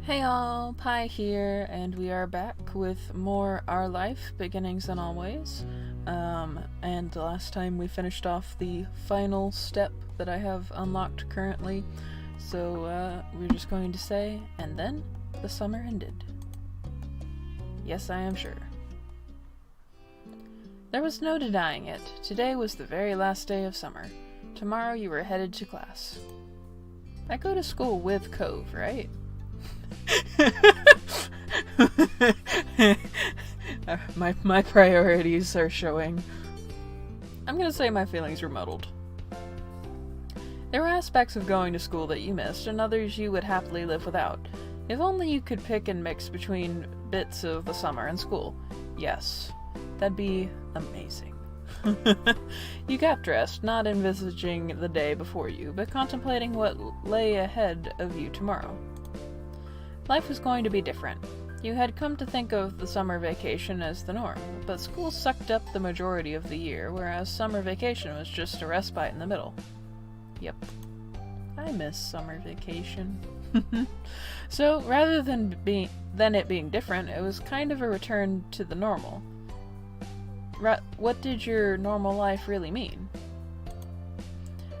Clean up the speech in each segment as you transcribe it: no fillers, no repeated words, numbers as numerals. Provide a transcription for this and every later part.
Hey all, Pi here, and we are back with more Our Life, Beginnings and Always. And last time we finished off the final step that I have unlocked currently, so we're just going to say, and then the summer ended. Yes, I am sure. There was no denying it. Today was the very last day of summer. Tomorrow you were headed to class. I go to school with Cove, right? My priorities are showing. I'm gonna say my feelings were muddled. There were aspects of going to school that you missed, and others you would happily live without. If only you could pick and mix between bits of the summer and school. Yes, that'd be amazing. You got dressed, not envisaging the day before you, but contemplating what lay ahead of you tomorrow. Life was going to be different. You had come to think of the summer vacation as the norm, but school sucked up the majority of the year, whereas summer vacation was just a respite in the middle. Yep. I miss summer vacation. So, rather than it being different, it was kind of a return to the normal. What did your normal life really mean?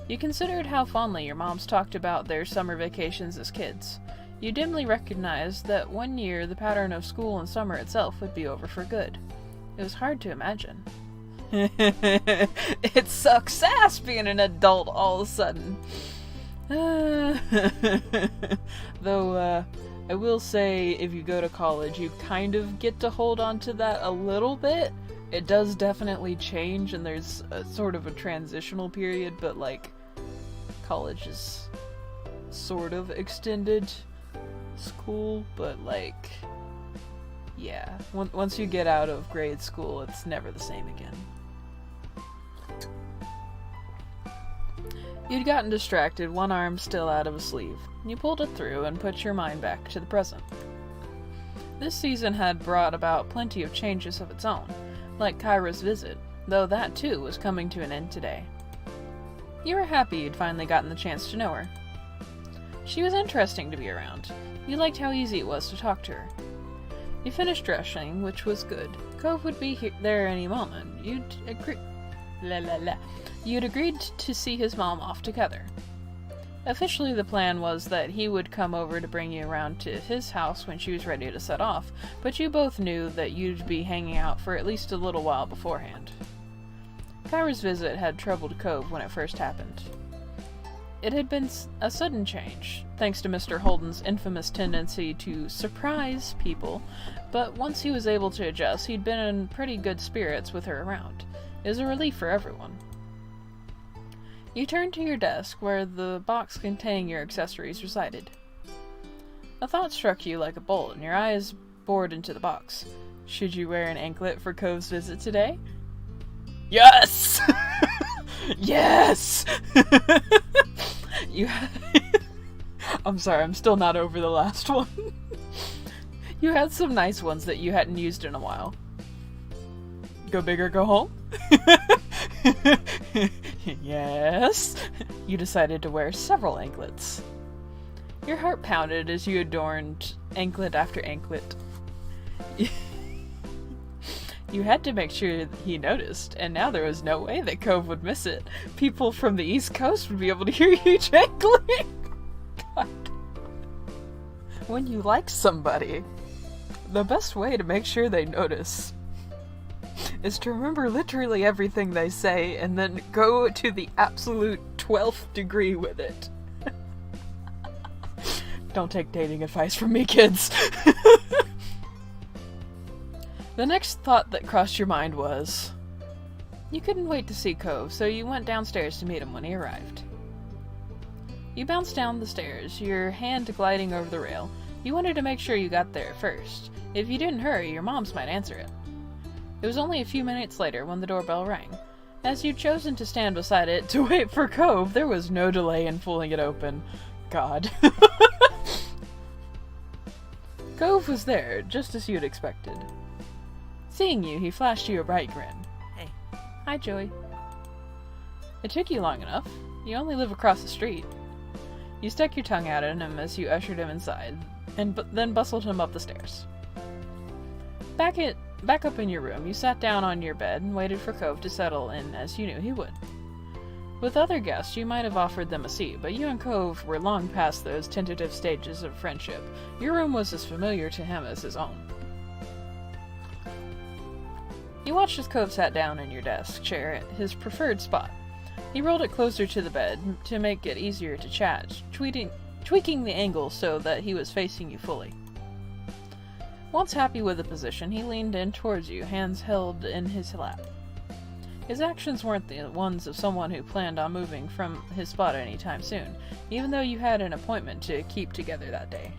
You considered how fondly your moms talked about their summer vacations as kids. You dimly recognized that one year the pattern of school and summer itself would be over for good. It was hard to imagine. It sucks ass being an adult all of a sudden. Though, I will say, if you go to college, you kind of get to hold on to that a little bit. It does definitely change, and there's a sort of a transitional period, but, like, college is sort of extended school, but, like, yeah. Once you get out of grade school, it's never the same again. You'd gotten distracted, one arm still out of a sleeve. You pulled it through and put your mind back to the present. This season had brought about plenty of changes of its own, like Kyra's visit, though that too was coming to an end today. You were happy you'd finally gotten the chance to know her. She was interesting to be around. You liked how easy it was to talk to her. You finished dressing, which was good. Cove would be there any moment. You'd agreed to see his mom off together. Officially, the plan was that he would come over to bring you around to his house when she was ready to set off, but you both knew that you'd be hanging out for at least a little while beforehand. Kyra's visit had troubled Cove when it first happened. It had been a sudden change, thanks to Mr. Holden's infamous tendency to surprise people, but once he was able to adjust, he'd been in pretty good spirits with her around. It was a relief for everyone. You turned to your desk, where the box containing your accessories resided. A thought struck you like a bolt, and your eyes bored into the box. Should you wear an anklet for Cove's visit today? Yes! Yes! I'm sorry, I'm still not over the last one. You had some nice ones that you hadn't used in a while. Go big or go home? Yes. You decided to wear several anklets. Your heart pounded as you adorned anklet after anklet. You had to make sure he noticed, and now there was no way that Cove would miss it. People from the East Coast would be able to hear you jangling. God. When you like somebody, the best way to make sure they notice is to remember literally everything they say and then go to the absolute 12th degree with it. Don't take dating advice from me, kids. The next thought that crossed your mind was, you couldn't wait to see Cove, so you went downstairs to meet him when he arrived. You bounced down the stairs, your hand gliding over the rail. You wanted to make sure you got there first. If you didn't hurry, your moms might answer it. It was only a few minutes later when the doorbell rang. As you'd chosen to stand beside it to wait for Cove, there was no delay in pulling it open. God. Cove was there, just as you'd expected. Seeing you, he flashed you a bright grin. Hey. Hi, Joey. It took you long enough. You only live across the street. You stuck your tongue out at him as you ushered him inside. and then bustled him up the stairs. Back up in your room, you sat down on your bed and waited for Cove to settle in as you knew he would. With other guests, you might have offered them a seat, but you and Cove were long past those tentative stages of friendship. Your room was as familiar to him as his own. You watched as Cove sat down in your desk chair at his preferred spot. He rolled it closer to the bed to make it easier to chat, tweaking the angle so that he was facing you fully. Once happy with the position, he leaned in towards you, hands held in his lap. His actions weren't the ones of someone who planned on moving from his spot anytime soon, even though you had an appointment to keep together that day.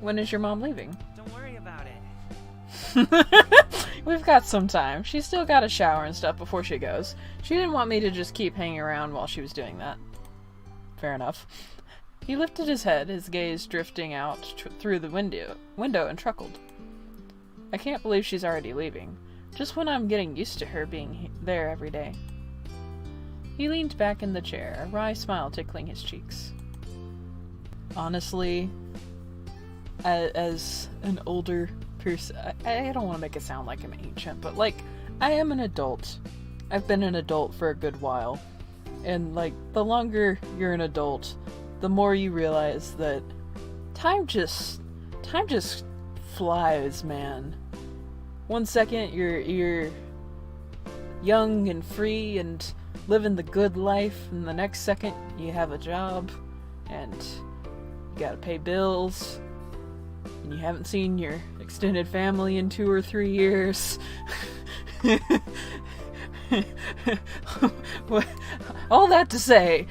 When is your mom leaving? Don't worry about it. We've got some time. She's still got a shower and stuff before she goes. She didn't want me to just keep hanging around while she was doing that. Fair enough. He lifted his head, his gaze drifting out through the window and chuckled. I can't believe she's already leaving. Just when I'm getting used to her being there every day. He leaned back in the chair, a wry smile tickling his cheeks. Honestly, as an older person, I don't want to make it sound like I'm ancient, but like, I am an adult. I've been an adult for a good while. And like, the longer you're an adult, the more you realize that time just flies, man. 1 second you're young and free and living the good life, and the next second you have a job and you gotta pay bills and you haven't seen your extended family in 2 or 3 years. All that to say,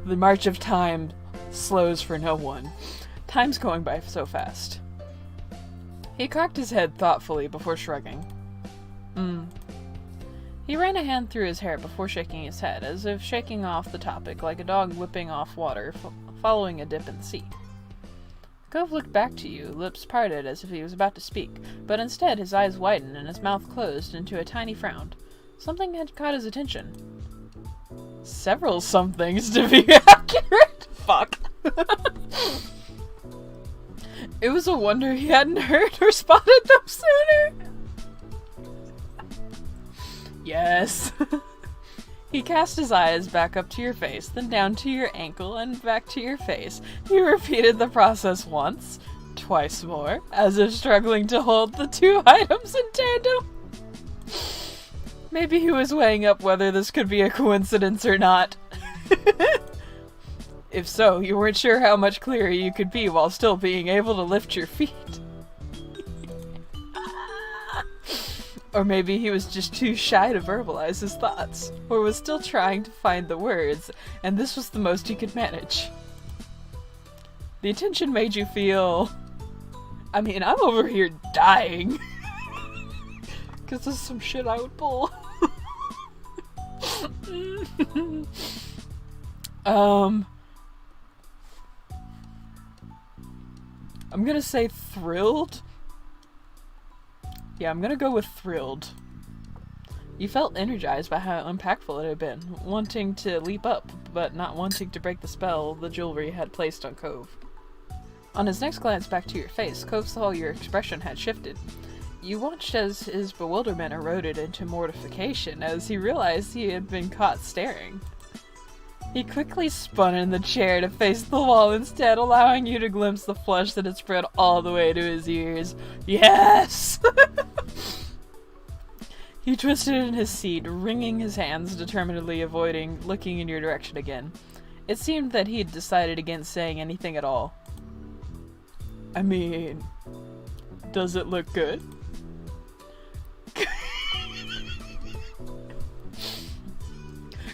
the march of time slows for no one. Time's going by so fast. He cocked his head thoughtfully before shrugging. He ran a hand through his hair before shaking his head, as if shaking off the topic like a dog whipping off water following a dip in the sea. Cove looked back to you, lips parted as if he was about to speak, but instead his eyes widened and his mouth closed into a tiny frown. Something had caught his attention. Several somethings, to be accurate. Fuck. It was a wonder he hadn't heard or spotted them sooner. Yes. He cast his eyes back up to your face, then down to your ankle, and back to your face. He repeated the process once, twice more, as if struggling to hold the two items in tandem. Maybe he was weighing up whether this could be a coincidence or not. If so, you weren't sure how much clearer you could be while still being able to lift your feet. Or maybe he was just too shy to verbalize his thoughts, or was still trying to find the words, and this was the most he could manage. The attention made you feel... I mean, I'm over here dying. Because this is some shit I would pull. I'm gonna say thrilled. Yeah, I'm gonna go with thrilled. You felt energized by how impactful it had been, wanting to leap up, but not wanting to break the spell the jewelry had placed on Cove. On his next glance back to your face, Cove saw your expression had shifted. You watched as his bewilderment eroded into mortification as he realized he had been caught staring. He quickly spun in the chair to face the wall instead, allowing you to glimpse the flush that had spread all the way to his ears. Yes! He twisted in his seat, wringing his hands, determinedly avoiding looking in your direction again. It seemed that he had decided against saying anything at all. I mean, does it look good?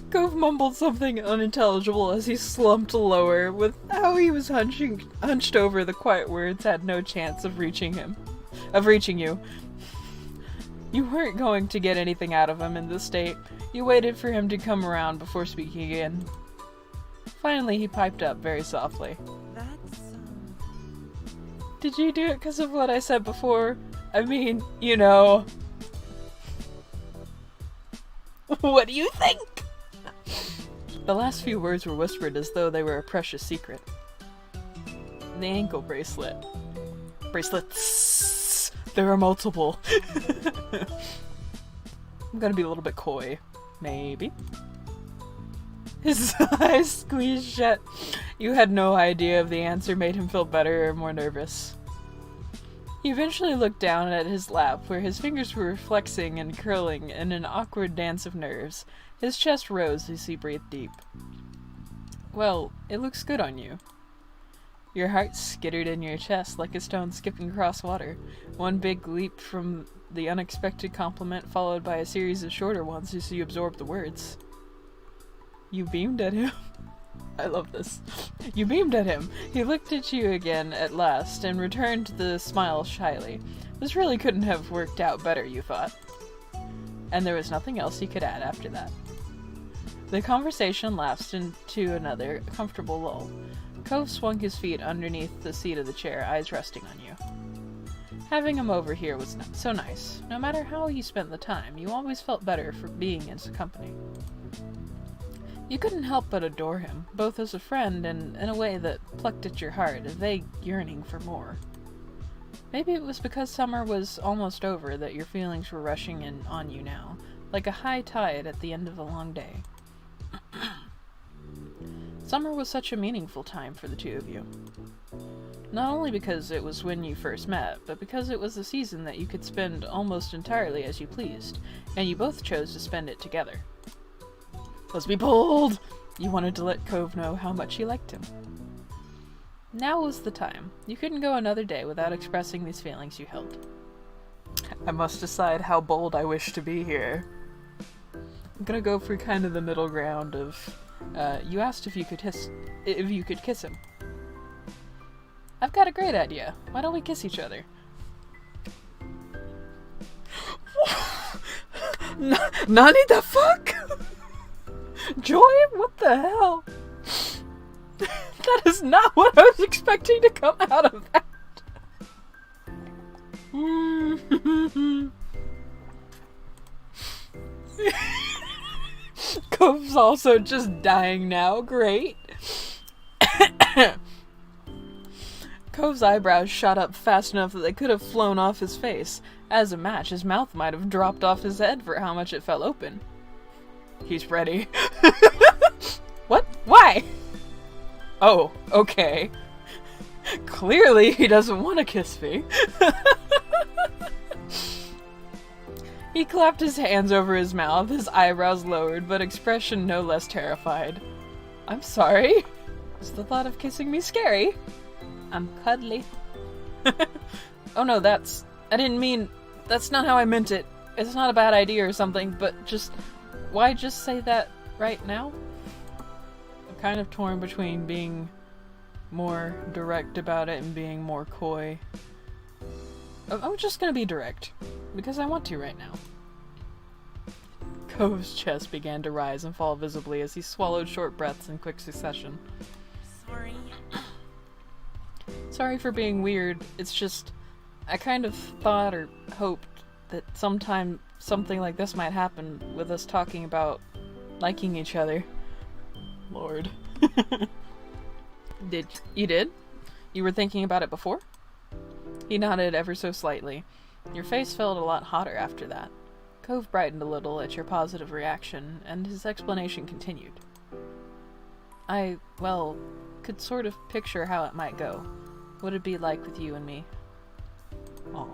Cove mumbled something unintelligible as he slumped lower. With how he was hunched over, the quiet words had no chance of reaching you. You weren't going to get anything out of him in this state. You waited for him to come around before speaking again. Finally, he piped up very softly. That's, Did you do it because of what I said before? I mean, you know... What do you think? The last few words were whispered as though they were a precious secret. the ankle bracelet. Bracelets! There are multiple. I'm gonna be a little bit coy. Maybe. His eyes squeezed shut. You had no idea if the answer made him feel better or more nervous. He eventually looked down at his lap, where his fingers were flexing and curling in an awkward dance of nerves. His chest rose as he breathed deep. Well, it looks good on you. Your heart skittered in your chest like a stone skipping across water. One big leap from the unexpected compliment, followed by a series of shorter ones as you absorbed the words. You beamed at him. I love this. You beamed at him. He looked at you again at last and returned the smile shyly. This really couldn't have worked out better, you thought. And there was nothing else he could add after that. The conversation lapsed into another comfortable lull. Cove swung his feet underneath the seat of the chair, eyes resting on you. Having him over here was so nice. No matter how you spent the time, you always felt better for being in his company. You couldn't help but adore him, both as a friend and in a way that plucked at your heart, a vague yearning for more. Maybe it was because summer was almost over that your feelings were rushing in on you now, like a high tide at the end of a long day. Summer was such a meaningful time for the two of you. Not only because it was when you first met, but because it was a season that you could spend almost entirely as you pleased, and you both chose to spend it together. Let's be bold! You wanted to let Cove know how much you liked him. Now was the time. You couldn't go another day without expressing these feelings you held. I must decide how bold I wish to be here. I'm gonna go for kind of the middle ground of, you asked if you could kiss him. I've got a great idea. Why don't we kiss each other? Nani the fuck? Joy? What the hell? That is not what I was expecting to come out of that. Cove's also just dying now. Great. Cove's eyebrows shot up fast enough that they could have flown off his face. As a match, his mouth might have dropped off his head for how much it fell open. He's ready. What? Why? Oh, okay. Clearly he doesn't want to kiss me. He clapped his hands over his mouth, his eyebrows lowered, but expression no less terrified. I'm sorry. Is the thought of kissing me scary? I'm cuddly. Oh no, I didn't mean... That's not how I meant it. It's not a bad idea or something, but just... Why just say that right now? I'm kind of torn between being more direct about it and being more coy. I'm just gonna be direct, because I want to right now. Cove's chest began to rise and fall visibly as he swallowed short breaths in quick succession. Sorry. Sorry for being weird, it's just... I kind of thought or hoped that sometime something like this might happen with us talking about liking each other. Lord. You did? You were thinking about it before? He nodded ever so slightly. Your face felt a lot hotter after that. Cove brightened a little at your positive reaction, and his explanation continued. I, well, could sort of picture how it might go. What it'd be like with you and me. Aw.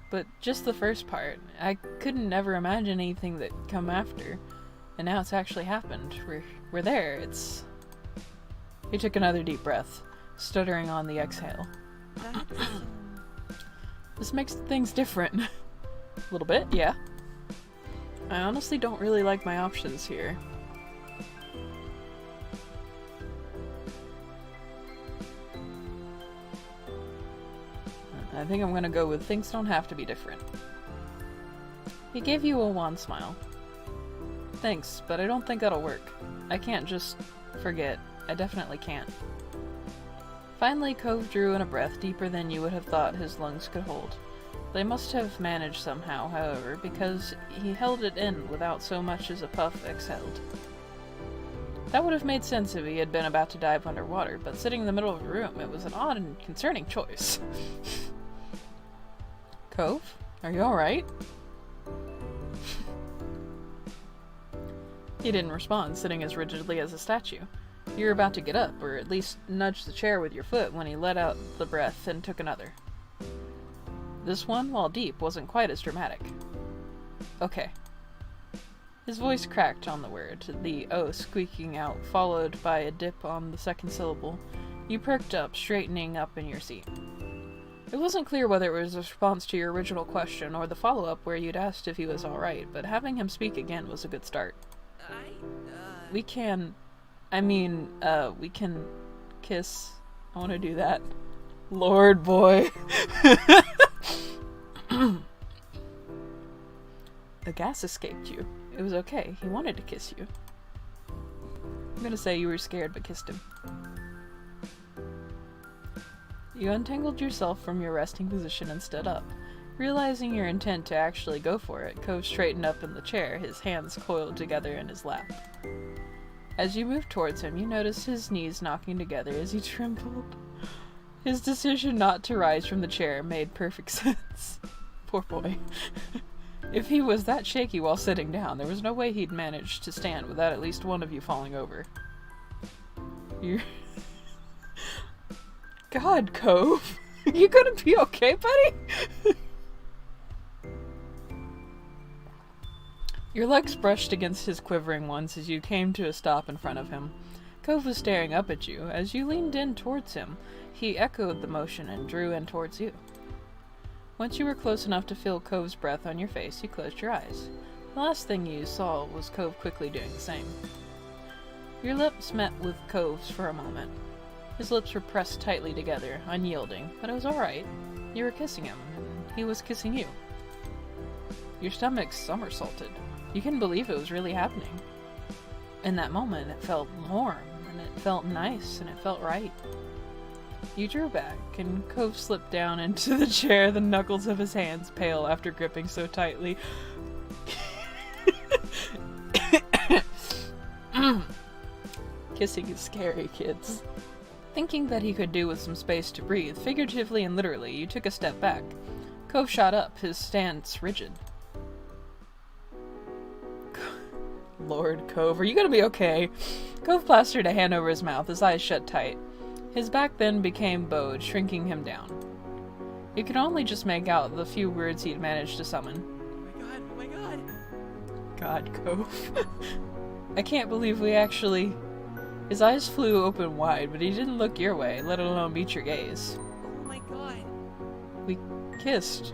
But just the first part. I couldn't ever imagine anything that'd come after. And now it's actually happened. We're there. It's... He took another deep breath, stuttering on the exhale. This makes things different. A little bit, yeah. I honestly don't really like my options here. I think I'm gonna go with things don't have to be different. He gave you a wan smile. Thanks, but I don't think that'll work. I can't just forget. I definitely can't. Finally, Cove drew in a breath deeper than you would have thought his lungs could hold. They must have managed somehow, however, because he held it in without so much as a puff exhaled. That would have made sense if he had been about to dive underwater, but sitting in the middle of the room, it was an odd and concerning choice. Cove? Are you alright? He didn't respond, sitting as rigidly as a statue. You were about to get up, or at least nudge the chair with your foot when he let out the breath and took another. This one, while deep, wasn't quite as dramatic. Okay. His voice cracked on the word, the O squeaking out, followed by a dip on the second syllable. You perked up, straightening up in your seat. It wasn't clear whether it was a response to your original question or the follow-up where you'd asked if he was alright, but having him speak again was a good start. We can kiss. I want to do that. Lord, boy. The gas escaped you. It was okay. He wanted to kiss you. I'm gonna say you were scared but kissed him. You untangled yourself from your resting position and stood up. Realizing your intent to actually go for it, Cove straightened up in the chair, his hands coiled together in his lap. As you moved towards him, you noticed his knees knocking together as he trembled. His decision not to rise from the chair made perfect sense. Poor boy. If he was that shaky while sitting down, there was no way he'd manage to stand without at least one of you falling over. You're... God, Cove. You gonna be okay, buddy? Your legs brushed against his quivering ones as you came to a stop in front of him. Cove was staring up at you. As you leaned in towards him, he echoed the motion and drew in towards you. Once you were close enough to feel Cove's breath on your face, you closed your eyes. The last thing you saw was Cove quickly doing the same. Your lips met with Cove's for a moment. His lips were pressed tightly together, unyielding, but it was alright. You were kissing him, and he was kissing you. Your stomach somersaulted. You couldn't believe it was really happening. In that moment, it felt warm, and it felt nice, and it felt right. You drew back, and Cove slipped down into the chair, the knuckles of his hands pale after gripping so tightly. Kissing is scary, kids. Thinking that he could do with some space to breathe, figuratively and literally, you took a step back. Cove shot up, his stance rigid. Lord, Cove, are you gonna be okay? Cove plastered a hand over his mouth, his eyes shut tight. His back then became bowed, shrinking him down. You could only just make out the few words he'd managed to summon. Oh my god. God, Cove. I can't believe we actually... His eyes flew open wide, but he didn't look your way, let alone meet your gaze. Oh my god. We kissed.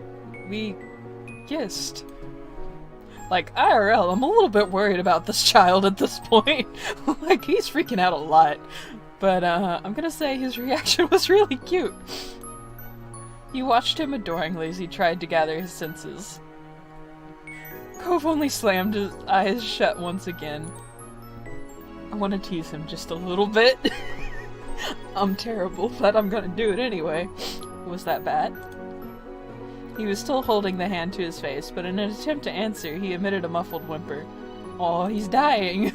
Like, IRL, I'm a little bit worried about this child at this point. Like, he's freaking out a lot. But, I'm gonna say his reaction was really cute. You watched him adoringly as he tried to gather his senses. Cove only slammed his eyes shut once again. I want to tease him just a little bit. I'm terrible, but I'm gonna do it anyway. Was that bad? He was still holding the hand to his face, but in an attempt to answer, he emitted a muffled whimper. Aw, he's dying!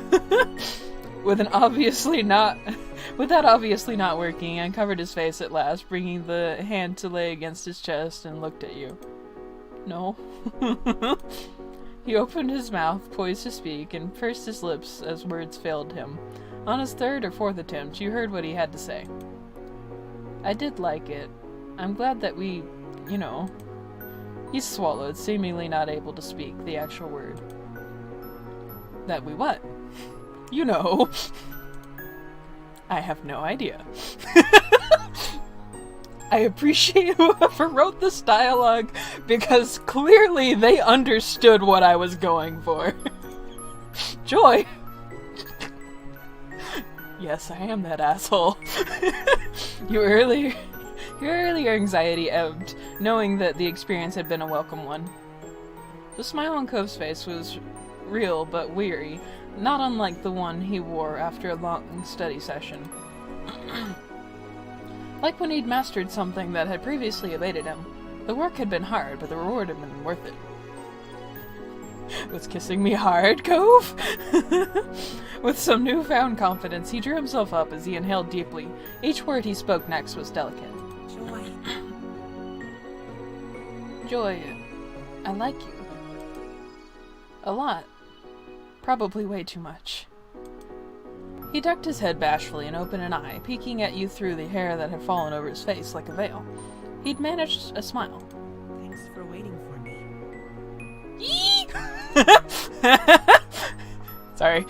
With that obviously not working, he uncovered his face at last, bringing the hand to lay against his chest and looked at you. No. He opened his mouth, poised to speak, and pursed his lips as words failed him. On his third or fourth attempt, you heard what he had to say. I did like it. I'm glad that we, He swallowed, seemingly not able to speak the actual word. That we what? I have no idea. I appreciate whoever wrote this dialogue, because clearly they understood what I was going for. Joy! Yes, I am that asshole. Your earlier anxiety ebbed, knowing that the experience had been a welcome one. The smile on Cove's face was real but weary, not unlike the one he wore after a long study session. Like when he'd mastered something that had previously evaded him. The work had been hard, but the reward had been worth it. Was kissing me hard, Cove? With some newfound confidence, he drew himself up as he inhaled deeply. Each word he spoke next was delicate. Joy. Joy, I like you. A lot. Probably way too much. He ducked his head bashfully and opened an eye, peeking at you through the hair that had fallen over his face like a veil. He'd managed a smile. Thanks for waiting for me. Yee! Sorry.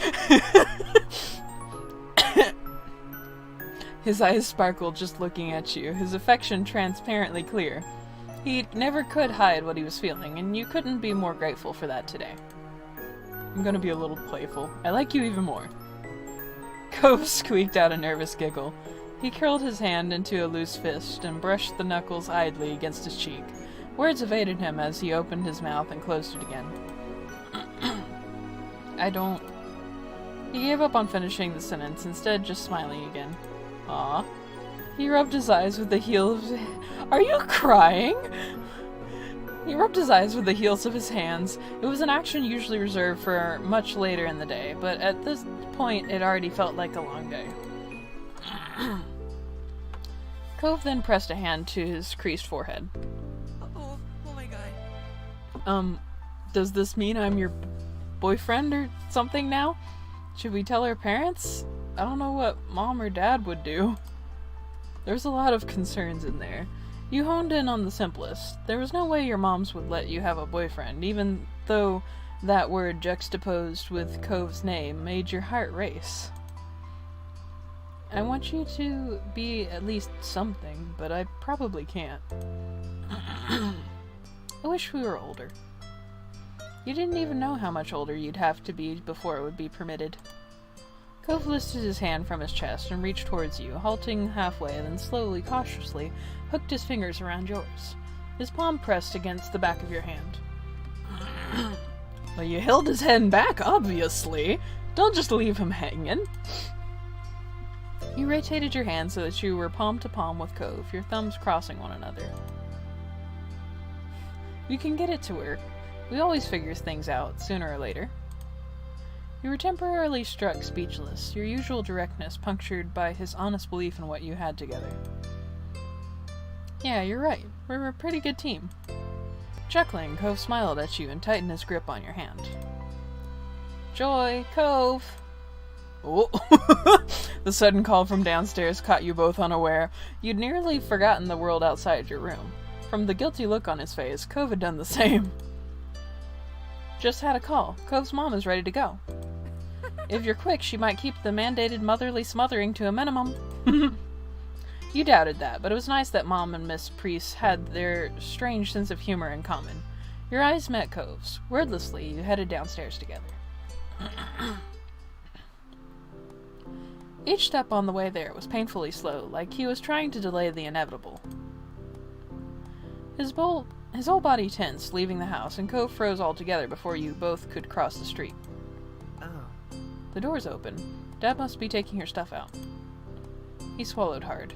His eyes sparkled just looking at you, his affection transparently clear. He never could hide what he was feeling, and you couldn't be more grateful for that today. I'm gonna be a little playful. I like you even more. Cove squeaked out a nervous giggle. He curled his hand into a loose fist and brushed the knuckles idly against his cheek. Words evaded him as he opened his mouth and closed it again. I don't... He gave up on finishing the sentence, instead just smiling again. Aw. He rubbed his eyes with the heels of... Are you crying? He rubbed his eyes with the heels of his hands. It was an action usually reserved for much later in the day, but at this point it already felt like a long day. Cove then pressed a hand to his creased forehead. Oh my god. Does this mean I'm your boyfriend or something now? Should we tell our parents? I don't know what Mom or Dad would do. There's a lot of concerns in there. You honed in on the simplest. There was no way your moms would let you have a boyfriend, even though that word juxtaposed with Cove's name made your heart race. I want you to be at least something, but I probably can't. I wish we were older. You didn't even know how much older you'd have to be before it would be permitted. Cove lifted his hand from his chest and reached towards you, halting halfway, then slowly, cautiously, hooked his fingers around yours. His palm pressed against the back of your hand. Well, you held his hand back, obviously. Don't just leave him hanging. You rotated your hand so that you were palm to palm with Cove, your thumbs crossing one another. You can get it to work. We always figure things out, sooner or later. You were temporarily struck speechless, your usual directness punctured by his honest belief in what you had together. Yeah, you're right. We're a pretty good team. Chuckling, Cove smiled at you and tightened his grip on your hand. Joy, Cove! Oh! The sudden call from downstairs caught you both unaware. You'd nearly forgotten the world outside your room. From the guilty look on his face, Cove had done the same. Just had a call. Cove's mom is ready to go. If you're quick, she might keep the mandated motherly smothering to a minimum. You doubted that, but it was nice that Mom and Miss Priest had their strange sense of humor in common. Your eyes met Cove's. Wordlessly, you headed downstairs together. Each step on the way there was painfully slow, like he was trying to delay the inevitable. His whole body tensed, leaving the house, and Cove froze altogether before you both could cross the street. Oh. The door's open. Dad must be taking her stuff out. He swallowed hard.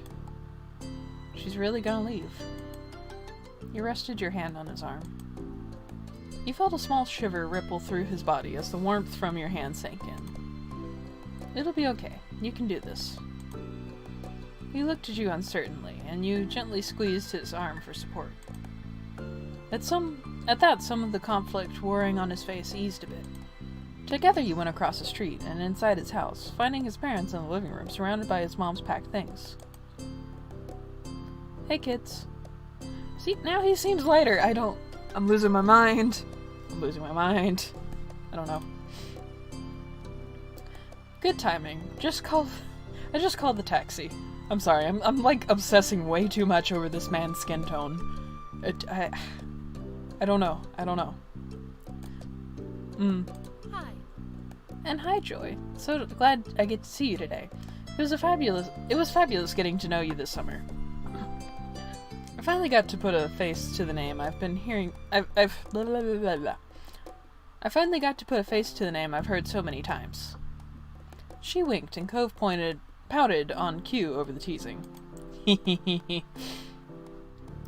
She's really gonna leave. You rested your hand on his arm. You felt a small shiver ripple through his body as the warmth from your hand sank in. It'll be okay. You can do this. He looked at you uncertainly, and you gently squeezed his arm for support. At that, some of the conflict warring on his face eased a bit. Together you went across the street and inside his house, finding his parents in the living room surrounded by his mom's packed things. Hey kids. See, now he seems lighter. I'm losing my mind. I don't know. Good timing. I just called the taxi. I'm sorry, I'm like obsessing way too much over this man's skin tone. I don't know. Hi. And hi, Joy. So glad I get to see you today. It was fabulous getting to know you this summer. I finally got to put a face to the name I've been hearing. I finally got to put a face to the name I've heard so many times. She winked, and Cove pouted on cue over the teasing.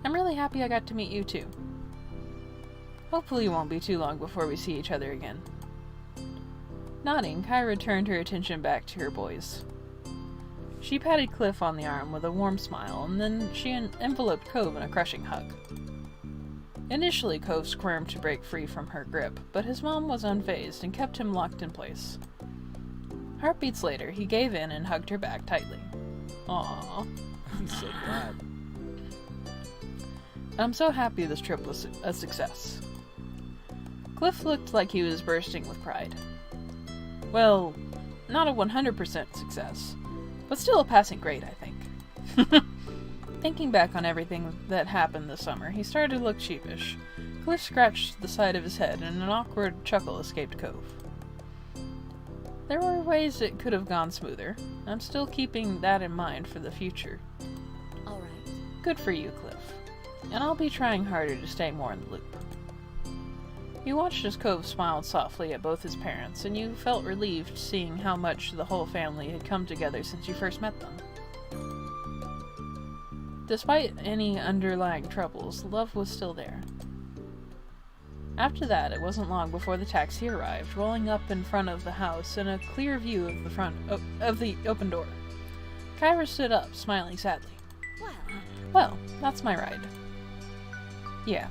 I'm really happy I got to meet you too. Hopefully it won't be too long before we see each other again. Nodding, Kyra turned her attention back to her boys. She patted Cliff on the arm with a warm smile, and then she enveloped Cove in a crushing hug. Initially, Cove squirmed to break free from her grip, but his mom was unfazed and kept him locked in place. Heartbeats later, he gave in and hugged her back tightly. Aww. I'm so glad. I'm so happy this trip was a success. Cliff looked like he was bursting with pride. Well, not a 100% success, but still a passing grade, I think. Thinking back on everything that happened this summer, he started to look sheepish. Cliff scratched the side of his head, and an awkward chuckle escaped Cove. There were ways it could have gone smoother. I'm still keeping that in mind for the future. Alright. Good for you, Cliff. And I'll be trying harder to stay more in the loop. You watched as Cove smiled softly at both his parents, and you felt relieved seeing how much the whole family had come together since you first met them. Despite any underlying troubles, love was still there. After that, it wasn't long before the taxi arrived, rolling up in front of the house in a clear view of the front of the open door. Kyra stood up, smiling sadly. Well, that's my ride. Yeah.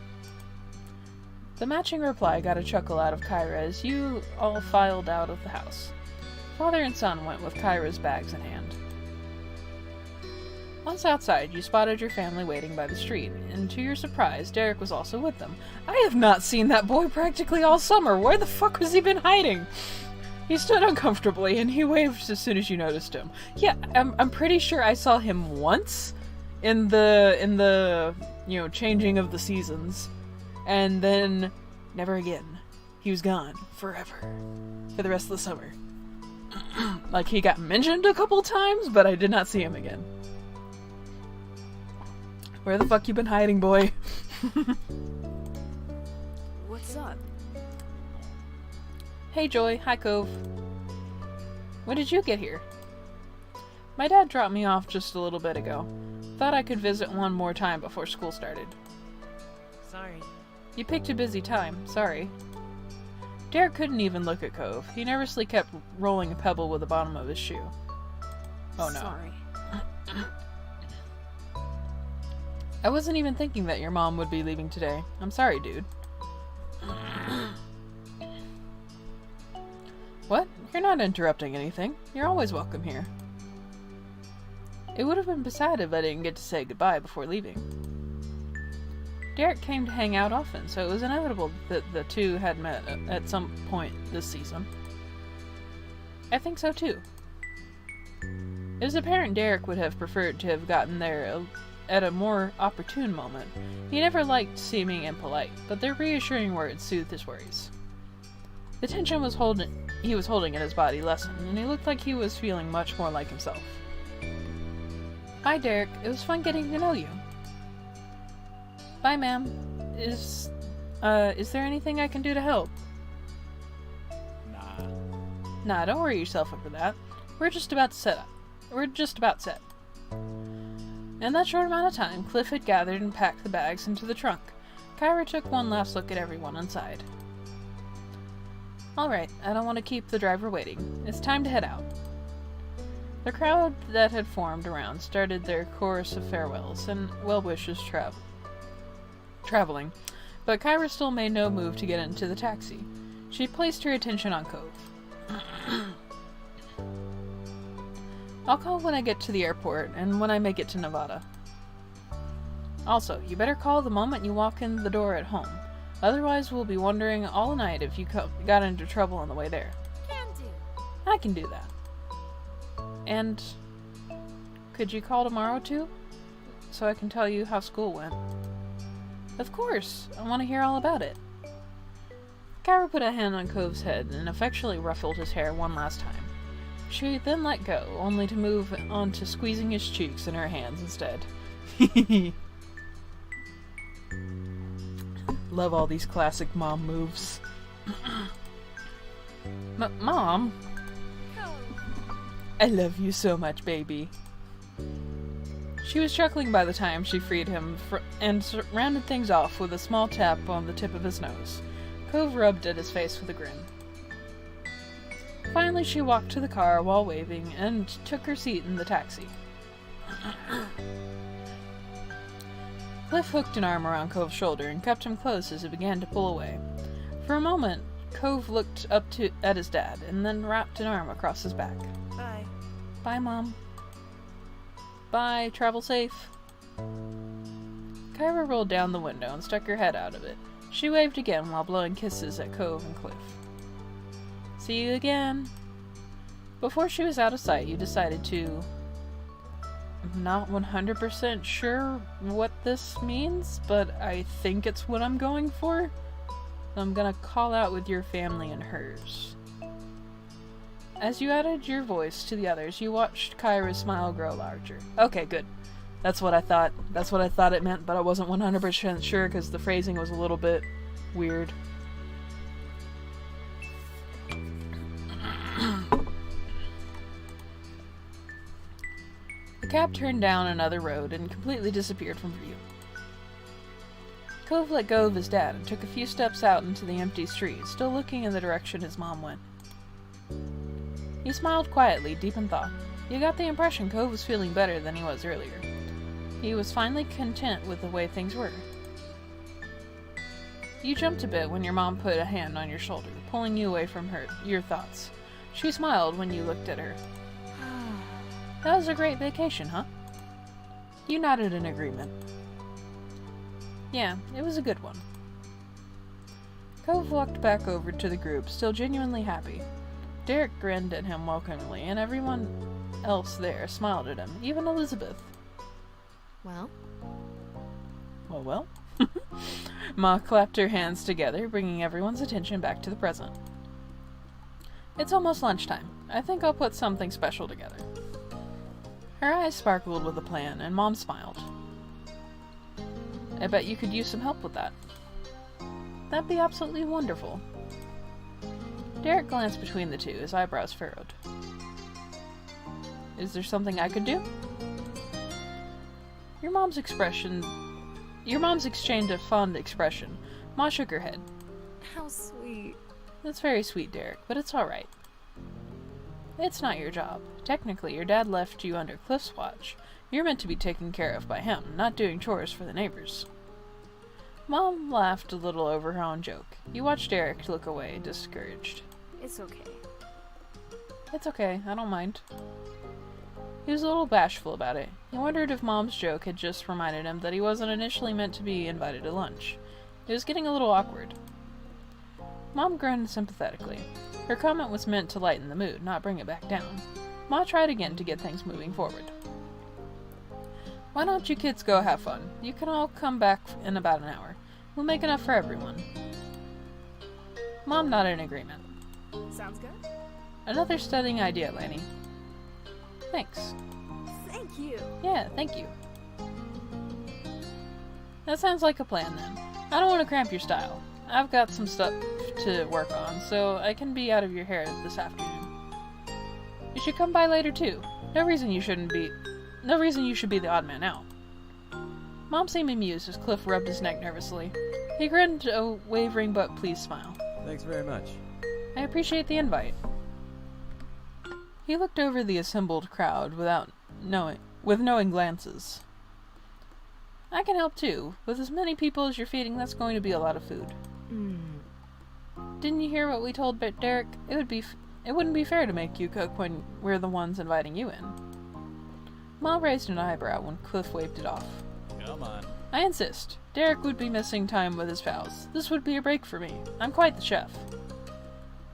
The matching reply got a chuckle out of Kyra as you all filed out of the house. Father and son went with Kyra's bags in hand. Once outside, you spotted your family waiting by the street, and to your surprise, Derek was also with them. I have not seen that boy practically all summer. Where the fuck has he been hiding? He stood uncomfortably, and he waved as soon as you noticed him. Yeah, I'm pretty sure I saw him once in the changing of the seasons, and then never again. He was gone forever for the rest of the summer. Like, he got mentioned a couple times, but I did not see him again. Where the fuck you been hiding, boy? What's up? Hey, Joy. Hi, Cove. When did you get here? My dad dropped me off just a little bit ago. Thought I could visit one more time before school started. Sorry. You picked a busy time. Sorry. Derek couldn't even look at Cove. He nervously kept rolling a pebble with the bottom of his shoe. Oh no. Sorry. I wasn't even thinking that your mom would be leaving today. I'm sorry, dude. What? You're not interrupting anything. You're always welcome here. It would have been sad if I didn't get to say goodbye before leaving. Derek came to hang out often, so it was inevitable that the two had met at some point this season. I think so too. It was apparent Derek would have preferred to have gotten there at a more opportune moment. He never liked seeming impolite, but their reassuring words soothed his worries. The tension he was holding in his body lessened, and he looked like he was feeling much more like himself. Hi, Derek. It was fun getting to know you. Bye, ma'am. Is there anything I can do to help? Nah, don't worry yourself over that. We're just about set. In that short amount of time, Cliff had gathered and packed the bags into the trunk. Kyra took one last look at everyone inside. Alright, I don't want to keep the driver waiting. It's time to head out. The crowd that had formed around started their chorus of farewells and well wishes traveling, but Kyra still made no move to get into the taxi. She placed her attention on Cove. I'll call when I get to the airport and when I make it to Nevada. Also, you better call the moment you walk in the door at home. Otherwise, we'll be wondering all night if you got into trouble on the way there. Can do. I can do that. And could you call tomorrow too? So I can tell you how school went. Of course. I want to hear all about it. Kyra put a hand on Cove's head and affectionately ruffled his hair one last time. She then let go, only to move on to squeezing his cheeks in her hands instead. Love all these classic mom moves. Mom? Cove. I love you so much, baby. She was chuckling by the time she freed him and rounded things off with a small tap on the tip of his nose. Cove rubbed at his face with a grin. Finally, she walked to the car while waving and took her seat in the taxi. Cliff hooked an arm around Cove's shoulder and kept him close as he began to pull away. For a moment, Cove looked up at his dad and then wrapped an arm across his back. Bye. Bye, Mom. Bye, travel safe. Kyra rolled down the window and stuck her head out of it. She waved again while blowing kisses at Cove and Cliff. See you again. Before she was out of sight, you decided to... I'm not 100% sure what this means, but I think it's what I'm going for. I'm gonna call out with your family and hers. As you added your voice to the others, you watched Kyra's smile grow larger. Okay, good. That's what I thought. That's what I thought it meant, but I wasn't 100% sure because the phrasing was a little bit weird. The cab turned down another road and completely disappeared from view. Cove let go of his dad and took a few steps out into the empty street, still looking in the direction his mom went. He smiled quietly, deep in thought. You got the impression Cove was feeling better than he was earlier. He was finally content with the way things were. You jumped a bit when your mom put a hand on your shoulder, pulling you away from your thoughts. She smiled when you looked at her. That was a great vacation, huh? You nodded in agreement. Yeah, it was a good one. Cove walked back over to the group, still genuinely happy. Derek grinned at him welcomingly, and everyone else there smiled at him, even Elizabeth. Well? Well. Ma clapped her hands together, bringing everyone's attention back to the present. It's almost lunchtime. I think I'll put something special together. Her eyes sparkled with a plan, and Mom smiled. I bet you could use some help with that. That'd be absolutely wonderful. Derek glanced between the two, his eyebrows furrowed. Is there something I could do? Your mom's exchanged a fond expression. Ma shook her head. How sweet. That's very sweet, Derek, but it's alright. It's not your job. Technically, your dad left you under Cliff's watch. You're meant to be taken care of by him, not doing chores for the neighbors. Mom laughed a little over her own joke. You watched Derek look away, discouraged. It's okay. It's okay, I don't mind. He was a little bashful about it. He wondered if Mom's joke had just reminded him that he wasn't initially meant to be invited to lunch. It was getting a little awkward. Mom grinned sympathetically. Her comment was meant to lighten the mood, not bring it back down. Ma tried again to get things moving forward. Why don't you kids go have fun? You can all come back in about an hour. We'll make enough for everyone. Mom nodded in agreement. Sounds good. Another stunning idea, Lanny. Thanks. Thank you. Yeah, thank you. That sounds like a plan then. I don't want to cramp your style. I've got some stuff to work on, so I can be out of your hair this afternoon. You should come by later too. No reason you should be the odd man out. Mom seemed amused as Cliff rubbed his neck nervously. He grinned a wavering but pleased smile. Thanks very much. I appreciate the invite. He looked over the assembled crowd with knowing glances. I can help too. With as many people as you're feeding, that's going to be a lot of food. Didn't you hear what we told Derek? It wouldn't be fair to make you cook when we're the ones inviting you in. Ma raised an eyebrow when Cliff waved it off. Come on. I insist. Derek would be missing time with his pals. This would be a break for me. I'm quite the chef.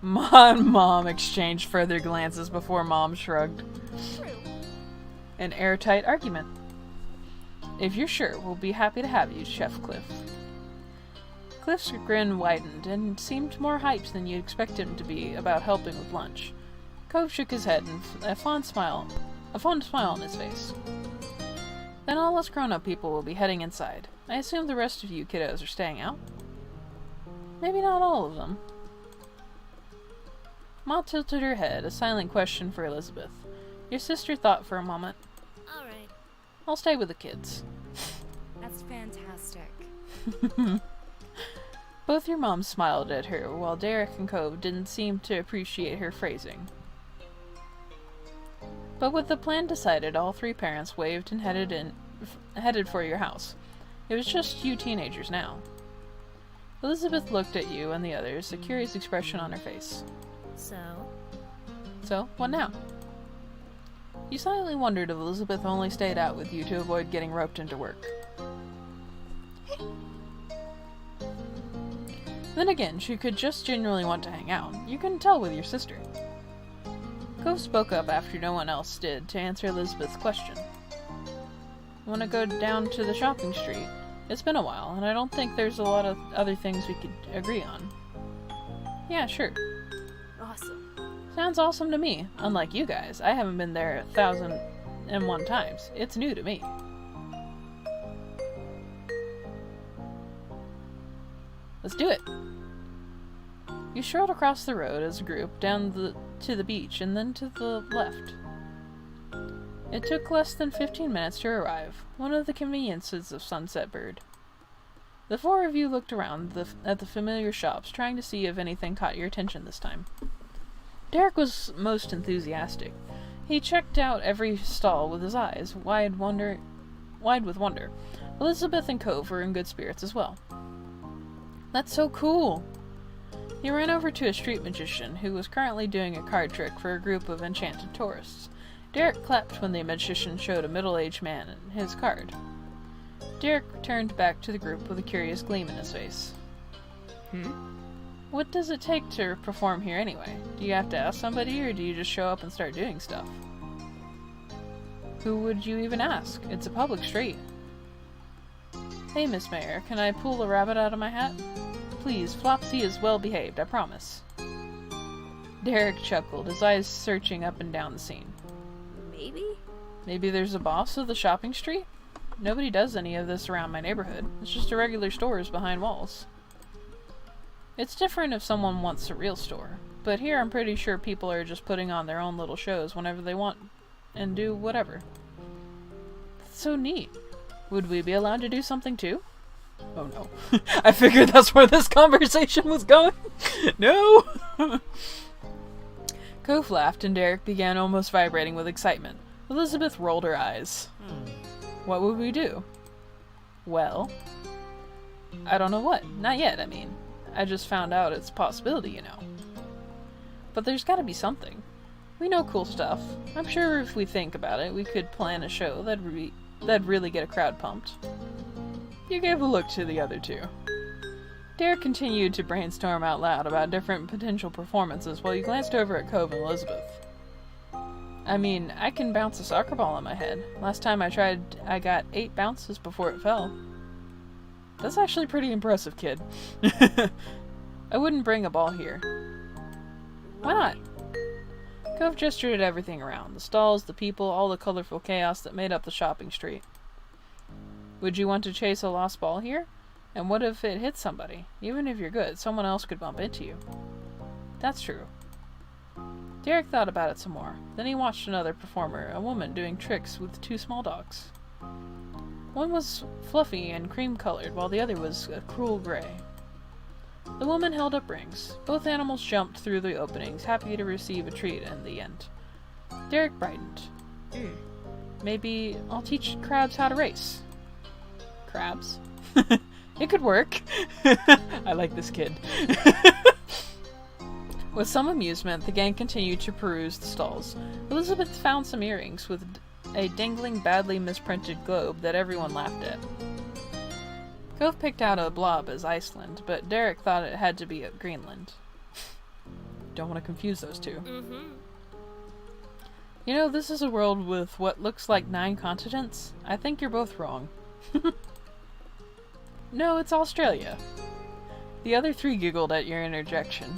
Ma and Mom exchanged further glances before Mom shrugged. True. An airtight argument. If you're sure, we'll be happy to have you, Chef Cliff. Cliff's grin widened and seemed more hyped than you'd expect him to be about helping with lunch. Cove shook his head and a fond smile on his face. Then all us grown-up people will be heading inside. I assume the rest of you kiddos are staying out? Maybe not all of them. Ma tilted her head, a silent question for Elizabeth. Your sister thought for a moment. Alright. I'll stay with the kids. That's fantastic. Both your moms smiled at her, while Derek and Cove didn't seem to appreciate her phrasing. But with the plan decided, all three parents waved and headed for your house. It was just you teenagers now. Elizabeth looked at you and the others, a curious expression on her face. So, what now? You silently wondered if Elizabeth only stayed out with you to avoid getting roped into work. Then again, she could just genuinely want to hang out. You couldn't tell with your sister. Cove spoke up after no one else did to answer Elizabeth's question. Want to go down to the shopping street? It's been a while, and I don't think there's a lot of other things we could agree on. Yeah, sure. Awesome. Sounds awesome to me. Unlike you guys, I haven't been there 1,001 times. It's new to me. Let's do it! You strolled across the road as a group, down to the beach, and then to the left. It took less than 15 minutes to arrive, one of the conveniences of Sunset Bird. The four of you looked around at the familiar shops, trying to see if anything caught your attention this time. Derek was most enthusiastic. He checked out every stall with his eyes, wide with wonder. Elizabeth and Cove were in good spirits as well. That's so cool! He ran over to a street magician who was currently doing a card trick for a group of enchanted tourists. Derek clapped when the magician showed a middle-aged man his card. Derek turned back to the group with a curious gleam in his face. What does it take to perform here anyway? Do you have to ask somebody, or do you just show up and start doing stuff? Who would you even ask? It's a public street. Hey, Miss Mayor, can I pull the rabbit out of my hat? Please, Flopsy is well behaved, I promise. Derek chuckled, his eyes searching up and down the scene. Maybe there's a boss of the shopping street? Nobody does any of this around my neighborhood. It's just a regular stores behind walls. It's different if someone wants a real store, but here I'm pretty sure people are just putting on their own little shows whenever they want and do whatever. That's so neat. Would we be allowed to do something too? Oh no. I figured that's where this conversation was going. No! Cove laughed and Derek began almost vibrating with excitement. Elizabeth rolled her eyes. What would we do? Well, I don't know what. Not yet, I mean. I just found out it's a possibility, you know. But there's gotta be something. We know cool stuff. I'm sure if we think about it, we could plan a show that'd really get a crowd pumped. You gave a look to the other two. Derek continued to brainstorm out loud about different potential performances while you glanced over at Cove and Elizabeth. I mean, I can bounce a soccer ball on my head. Last time I tried, I got 8 bounces before it fell. That's actually pretty impressive, kid. I wouldn't bring a ball here. Why not? Cove gestured at everything around. The stalls, the people, all the colorful chaos that made up the shopping street. Would you want to chase a lost ball here? And what if it hits somebody? Even if you're good, someone else could bump into you. That's true. Derek thought about it some more. Then he watched another performer, a woman doing tricks with 2 small dogs. One was fluffy and cream-colored, while the other was a cruel gray. The woman held up rings. Both animals jumped through the openings, happy to receive a treat in the end. Derek brightened. Maybe I'll teach crabs how to race. Crabs? It could work. I like this kid. With some amusement, the gang continued to peruse the stalls. Elizabeth found some earrings with a dangling, badly misprinted globe that everyone laughed at. Cove picked out a blob as Iceland, but Derek thought it had to be Greenland. Don't want to confuse those two. You know, this is a world with what looks like 9 continents. I think you're both wrong. No, it's Australia. The other 3 giggled at your interjection.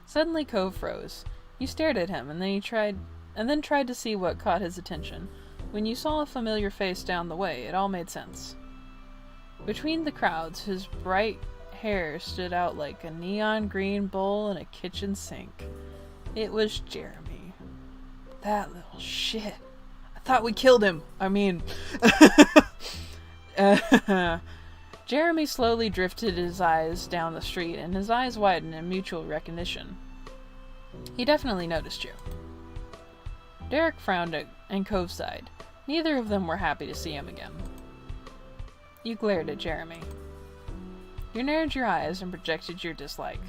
Suddenly Cove froze. You stared at him, and then tried to see what caught his attention. When you saw a familiar face down the way, it all made sense. Between the crowds, his bright hair stood out like a neon green bowl in a kitchen sink. It was Jeremy. That little shit. I thought we killed him. I mean... Jeremy slowly drifted his eyes down the street, and his eyes widened in mutual recognition. He definitely noticed you. Derek frowned and Cove sighed. Neither of them were happy to see him again. You glared at Jeremy. You narrowed your eyes and projected your dislike.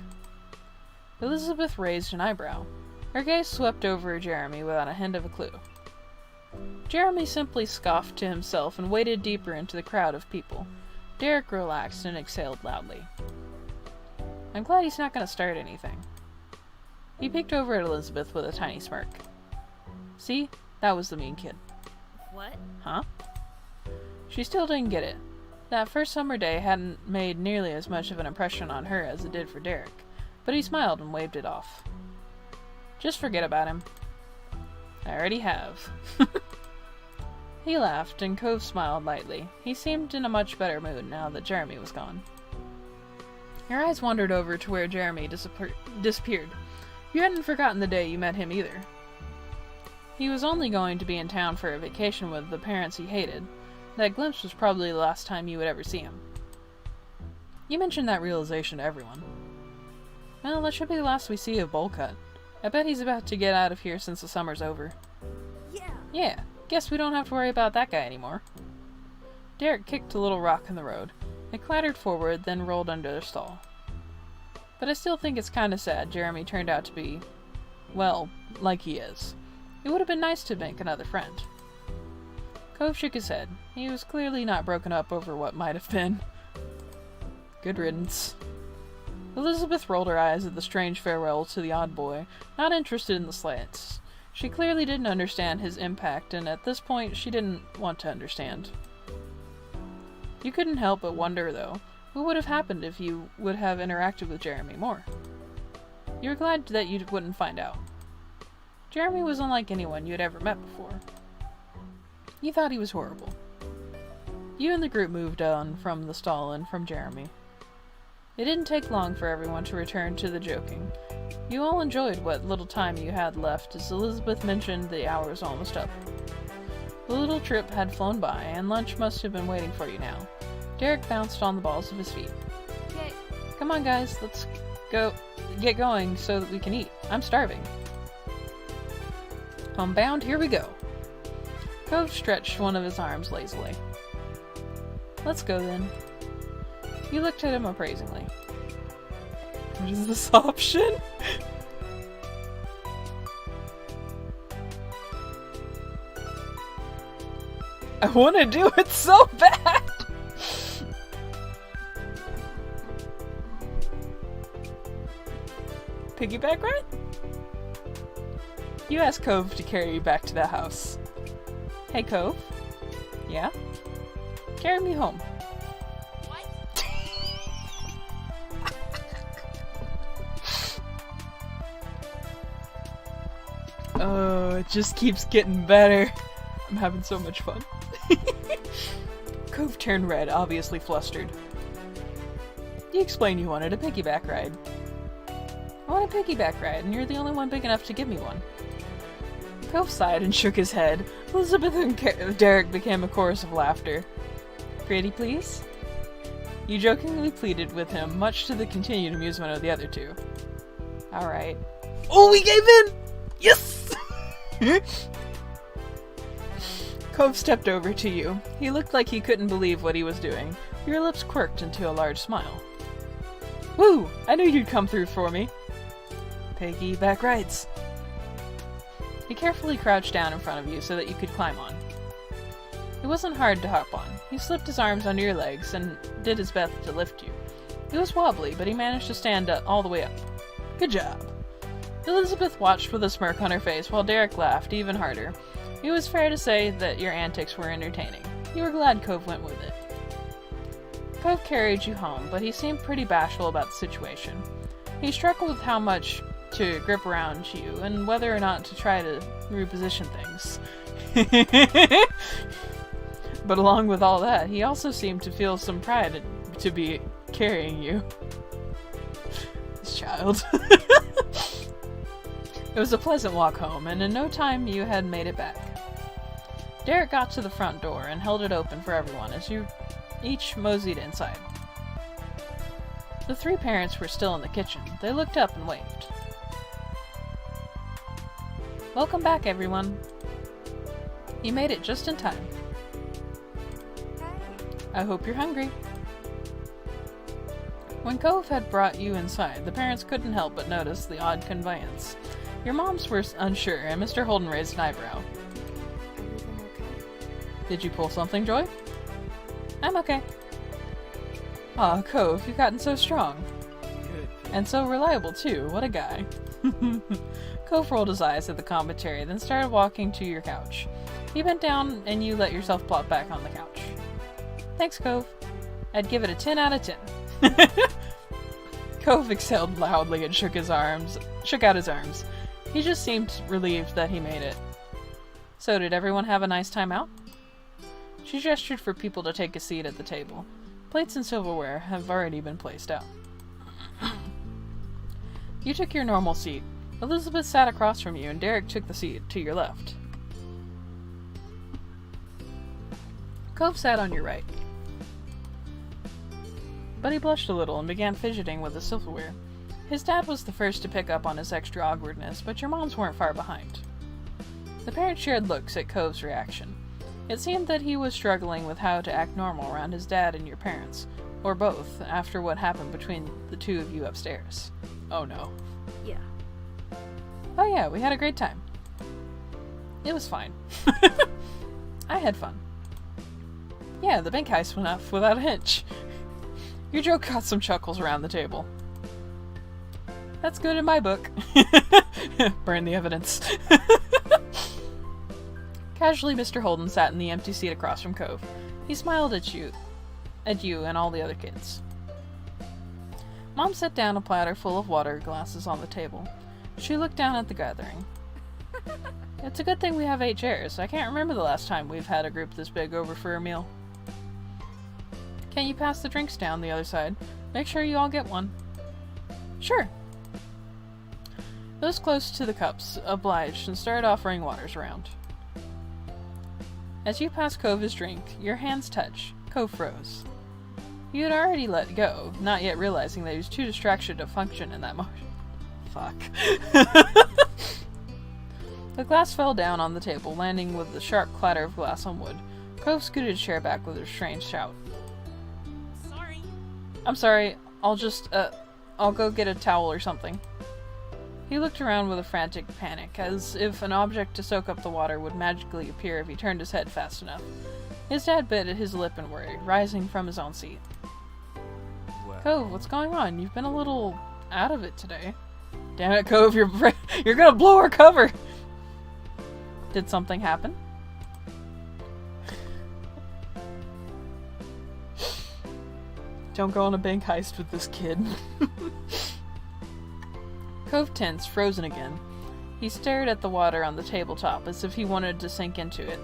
Elizabeth raised an eyebrow. Her gaze swept over Jeremy without a hint of a clue. Jeremy simply scoffed to himself and waded deeper into the crowd of people. Derek relaxed and exhaled loudly. I'm glad he's not going to start anything. He peeked over at Elizabeth with a tiny smirk. See? That was the mean kid. What? Huh? She still didn't get it. That first summer day hadn't made nearly as much of an impression on her as it did for Derek, but he smiled and waved it off. Just forget about him. I already have. He laughed, and Cove smiled lightly. He seemed in a much better mood now that Jeremy was gone. Your eyes wandered over to where Jeremy disappeared. You hadn't forgotten the day you met him either. He was only going to be in town for a vacation with the parents he hated. That glimpse was probably the last time you would ever see him. You mentioned that realization to everyone. Well, that should be the last we see of Bullcut. I bet he's about to get out of here since the summer's over. Yeah, guess we don't have to worry about that guy anymore. Derek kicked a little rock in the road. It clattered forward, then rolled under the stall. But I still think it's kinda sad Jeremy turned out to be, well, like he is. It would have been nice to make another friend. Cove shook his head. He was clearly not broken up over what might have been. Good riddance. Elizabeth rolled her eyes at the strange farewell to the odd boy, not interested in the slants. She clearly didn't understand his impact, and at this point she didn't want to understand. You couldn't help but wonder, though, what would have happened if you would have interacted with Jeremy more. You were glad that you wouldn't find out. Jeremy was unlike anyone you had ever met before. You thought he was horrible. You and the group moved on from the stall and from Jeremy. It didn't take long for everyone to return to the joking. You all enjoyed what little time you had left as Elizabeth mentioned the hour was almost up. The little trip had flown by, and lunch must have been waiting for you now. Derek bounced on the balls of his feet. Okay. Come on, guys, let's get going so that we can eat. I'm starving. Homebound, here we go. Cove stretched one of his arms lazily. Let's go then. You looked at him appraisingly. What is this option? I want to do it so bad! Piggyback ride? You asked Cove to carry you back to the house. Hey, Cove? Yeah? Carry me home. What? Oh, it just keeps getting better. I'm having so much fun. Cove turned red, obviously flustered. You explained you wanted a piggyback ride. I want a piggyback ride, and you're the only one big enough to give me one. Cove sighed and shook his head. Elizabeth and Derek became a chorus of laughter. Pretty please? You jokingly pleaded with him, much to the continued amusement of the other two. Alright. Oh, we gave in! Yes! Cove stepped over to you. He looked like he couldn't believe what he was doing. Your lips quirked into a large smile. Woo! I knew you'd come through for me. Piggyback rides. He carefully crouched down in front of you so that you could climb on. It wasn't hard to hop on. He slipped his arms under your legs and did his best to lift you. It was wobbly, but he managed to stand up all the way up. Good job. Elizabeth watched with a smirk on her face while Derek laughed even harder. It was fair to say that your antics were entertaining. You were glad Cove went with it. Cove carried you home, but he seemed pretty bashful about the situation. He struggled with how much to grip around you and whether or not to try to reposition things. But along with all that, he also seemed to feel some pride to be carrying you. This child. It was a pleasant walk home, and in no time you had made it back. Derek got to the front door and held it open for everyone as you each moseyed inside. The three parents were still in the kitchen. They looked up and waved. Welcome back, everyone. You made it just in time. I hope you're hungry. When Cove had brought you inside, the parents couldn't help but notice the odd conveyance. Your moms were unsure, and Mr. Holden raised an eyebrow. Everything okay? Did you pull something, Joy? I'm okay. Aw, Cove, you've gotten so strong. Good. And so reliable, too. What a guy. Cove rolled his eyes at the commentary, then started walking to your couch. He bent down, and you let yourself plop back on the couch. Thanks, Cove. I'd give it a 10 out of 10. Cove exhaled loudly and shook out his arms. He just seemed relieved that he made it. So, did everyone have a nice time out? She gestured for people to take a seat at the table. Plates and silverware have already been placed out. You took your normal seat. Elizabeth sat across from you, and Derek took the seat to your left. Cove sat on your right. But he blushed a little and began fidgeting with the silverware. His dad was the first to pick up on his extra awkwardness, but your moms weren't far behind. The parents shared looks at Cove's reaction. It seemed that he was struggling with how to act normal around his dad and your parents, or both, after what happened between the two of you upstairs. Oh no. Yeah. Oh yeah, we had a great time. It was fine. I had fun. Yeah, the bank heist went off without a hitch. Your joke got some chuckles around the table. That's good in my book. Burn the evidence. Casually, Mr. Holden sat in the empty seat across from Cove. He smiled at you and all the other kids. Mom set down a platter full of water glasses on the table. She looked down at the gathering. It's a good thing we have 8 chairs. I can't remember the last time we've had a group this big over for a meal. Can you pass the drinks down the other side? Make sure you all get one. Sure. Those close to the cups obliged and started offering waters around. As you pass Cove his drink, your hands touch. Cove froze. You had already let go, not yet realizing that he was too distracted to function in that motion. Fuck. The glass fell down on the table, landing with the sharp clatter of glass on wood. Cove scooted his chair back with a strange shout. Sorry. I'm sorry, I'll go get a towel or something. He looked around with a frantic panic, as if an object to soak up the water would magically appear if he turned his head fast enough. His dad bit at his lip in worry, rising from his own seat. Well, Cove, what's going on? You've been a little out of it today. Damn it, Cove, you're gonna blow our cover! Did something happen? Don't go on a bank heist with this kid. Cove tense, frozen again. He stared at the water on the tabletop as if he wanted to sink into it.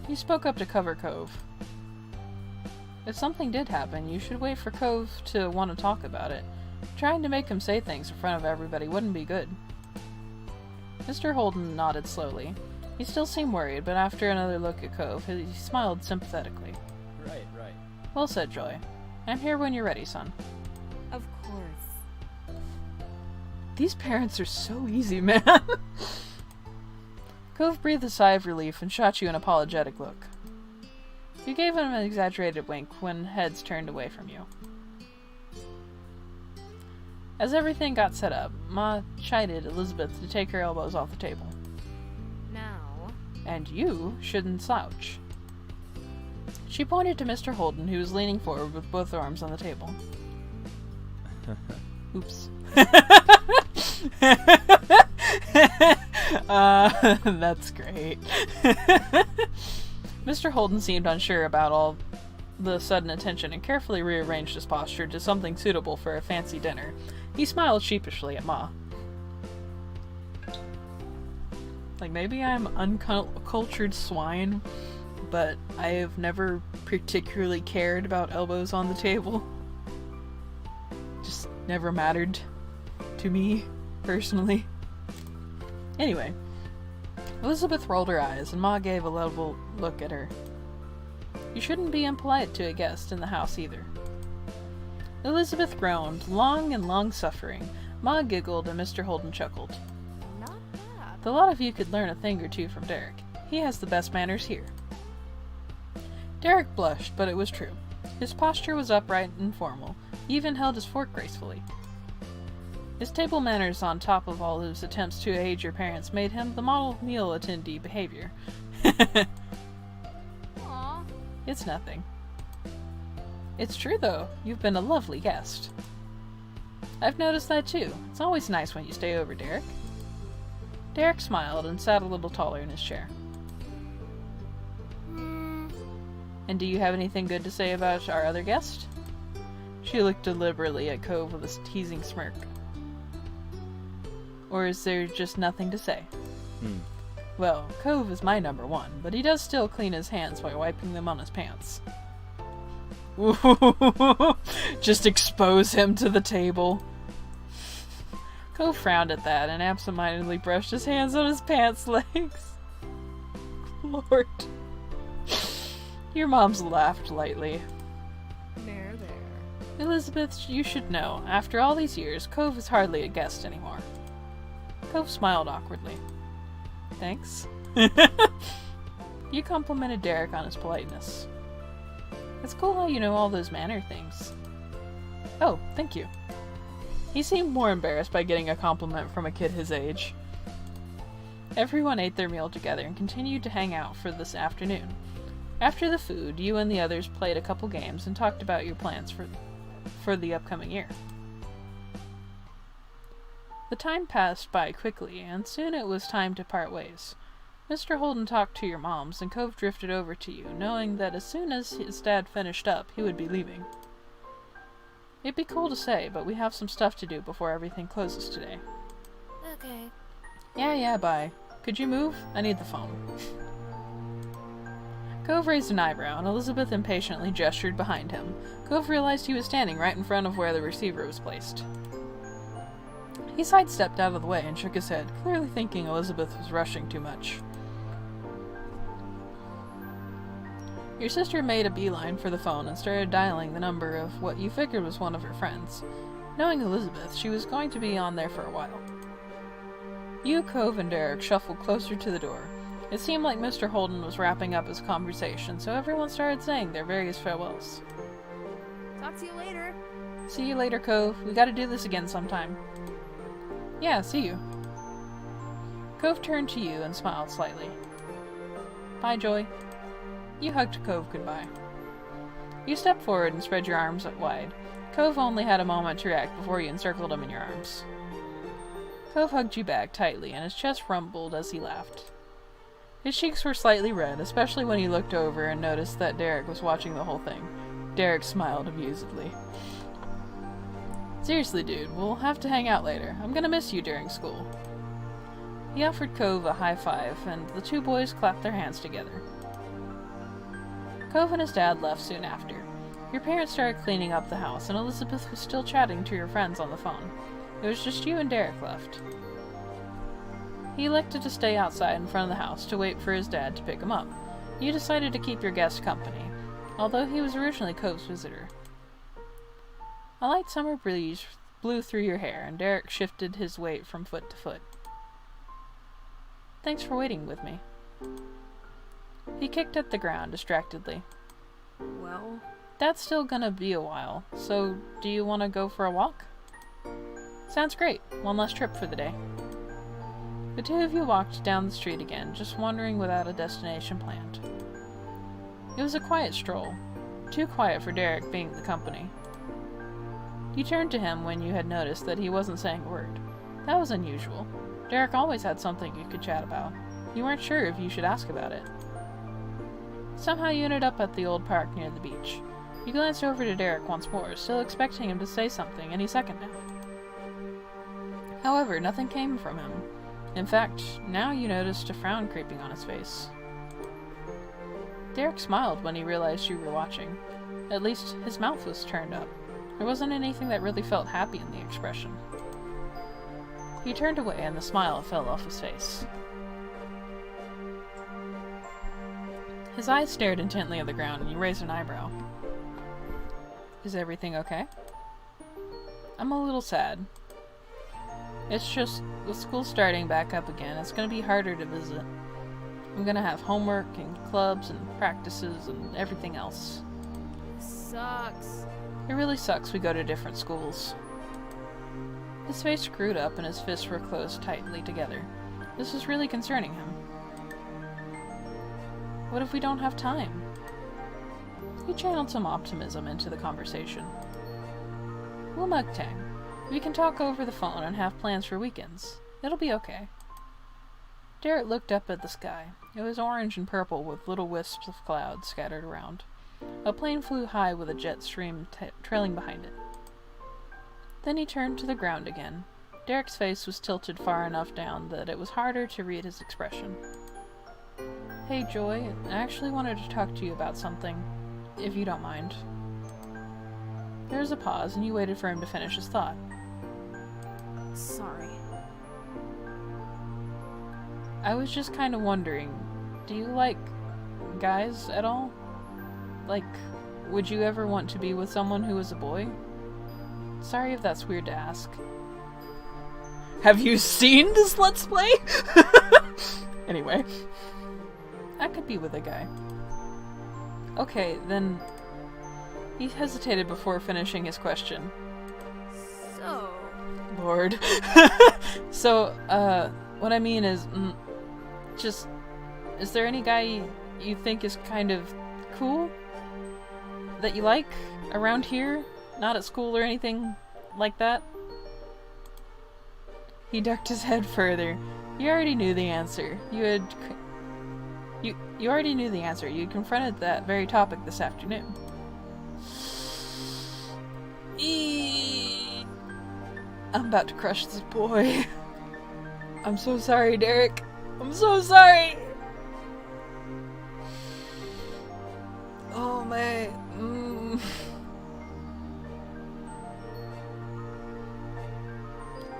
He spoke up to cover Cove. If something did happen, you should wait for Cove to want to talk about it. Trying to make him say things in front of everybody wouldn't be good. Mr. Holden nodded slowly. He still seemed worried, but after another look at Cove, he smiled sympathetically. right. Well said, Joy. I'm here when you're ready, son. Of course. These parents are so easy, man. Cove breathed a sigh of relief and shot you an apologetic look. You gave him an exaggerated wink when heads turned away from you. As everything got set up, Ma chided Elizabeth to take her elbows off the table. Now. And you shouldn't slouch. She pointed to Mr. Holden, who was leaning forward with both arms on the table. Oops. That's great. Mr. Holden seemed unsure about all the sudden attention and carefully rearranged his posture to something suitable for a fancy dinner. He smiled sheepishly at Ma. Like, maybe I'm uncultured swine, but I have never particularly cared about elbows on the table. Just never mattered to me, personally. Anyway, Elizabeth rolled her eyes, and Ma gave a level look at her. You shouldn't be impolite to a guest in the house either. Elizabeth groaned, long and long-suffering. Ma giggled, and Mr. Holden chuckled. Not bad. The lot of you could learn a thing or two from Derek. He has the best manners here. Derek blushed, but it was true. His posture was upright and formal. He even held his fork gracefully. His table manners, on top of all his attempts to aid your parents, made him the model meal attendee behavior. Aw. It's nothing. It's true, though. You've been a lovely guest. I've noticed that, too. It's always nice when you stay over, Derek. Derek smiled and sat a little taller in his chair. And do you have anything good to say about our other guest? She looked deliberately at Cove with a teasing smirk. Or is there just nothing to say? Well, Cove is my number one, but he does still clean his hands by wiping them on his pants. Just expose him to the table. Cove frowned at that and absentmindedly brushed his hands on his pants legs. Lord. Your mom's laughed lightly. There. Elizabeth, you should know, after all these years, Cove is hardly a guest anymore. Cove smiled awkwardly. Thanks. You complimented Derek on his politeness. It's cool how you know all those manner things. Oh, thank you. He seemed more embarrassed by getting a compliment from a kid his age. Everyone ate their meal together and continued to hang out for this afternoon. After the food, you and the others played a couple games and talked about your plans for the upcoming year. The time passed by quickly, and soon it was time to part ways. Mr. Holden talked to your moms, and Cove drifted over to you, knowing that as soon as his dad finished up, he would be leaving. It'd be cool to say, but we have some stuff to do before everything closes today. Okay. Yeah, bye. Could you move? I need the phone. Cove raised an eyebrow, and Elizabeth impatiently gestured behind him. Cove realized he was standing right in front of where the receiver was placed. He sidestepped out of the way and shook his head, clearly thinking Elizabeth was rushing too much. Your sister made a beeline for the phone and started dialing the number of what you figured was one of her friends. Knowing Elizabeth, she was going to be on there for a while. You, Cove, and Derek shuffled closer to the door. It seemed like Mr. Holden was wrapping up his conversation, so everyone started saying their various farewells. Talk to you later. See you later, Cove. We gotta do this again sometime. Yeah, see you. Cove turned to you and smiled slightly. Bye, Joy. You hugged Cove goodbye. You stepped forward and spread your arms wide. Cove only had a moment to react before you encircled him in your arms. Cove hugged you back tightly, and his chest rumbled as he laughed. His cheeks were slightly red, especially when he looked over and noticed that Derek was watching the whole thing. Derek smiled amusedly. Seriously, dude, we'll have to hang out later. I'm gonna miss you during school. He offered Cove a high five, and the two boys clapped their hands together. Cove and his dad left soon after. Your parents started cleaning up the house, and Elizabeth was still chatting to your friends on the phone. It was just you and Derek left. He elected to stay outside in front of the house to wait for his dad to pick him up. You decided to keep your guest company, although he was originally Cove's visitor. A light summer breeze blew through your hair, and Derek shifted his weight from foot to foot. Thanks for waiting with me. He kicked at the ground distractedly. Well, That's still gonna be a while, so do you want to go for a walk? Sounds great. One less trip for the day. The two of you walked down the street again, just wandering without a destination planned. It was a quiet stroll. Too quiet for Derek being the company. You turned to him when you had noticed that he wasn't saying a word. That was unusual. Derek always had something you could chat about. You weren't sure if you should ask about it. Somehow you ended up at the old park near the beach. You glanced over to Derek once more, still expecting him to say something any second now. However, nothing came from him. In fact, now you noticed a frown creeping on his face. Derek smiled when he realized you were watching. At least, his mouth was turned up. There wasn't anything that really felt happy in the expression. He turned away and the smile fell off his face. His eyes stared intently at the ground, and he raised an eyebrow. Is everything okay? I'm a little sad. It's just, with school starting back up again, it's gonna be harder to visit. I'm gonna have homework and clubs and practices and everything else. Sucks. It really sucks we go to different schools. His face screwed up and his fists were closed tightly together. This was really concerning him. What if we don't have time? He channeled some optimism into the conversation. We'll mug tang. We can talk over the phone and have plans for weekends. It'll be okay. Derek looked up at the sky. It was orange and purple with little wisps of clouds scattered around. A plane flew high with a jet stream trailing behind it. Then he turned to the ground again. Derek's face was tilted far enough down that it was harder to read his expression. Hey Joy, I actually wanted to talk to you about something, if you don't mind. There was a pause, and you waited for him to finish his thought. Sorry. I was just kind of wondering, do you like guys at all? Like, would you ever want to be with someone who was a boy? Sorry if that's weird to ask. Have you seen this Let's Play? Anyway. I could be with a guy. Okay, then... He hesitated before finishing his question. So... Lord. So, what I mean is, just... Is there any guy you think is kind of cool? That you like? Around here? Not at school or anything like that? He ducked his head further. You already knew the answer. You already knew the answer. You confronted that very topic this afternoon. I'm about to crush this boy. I'm so sorry, Derek. I'm so sorry. Oh my.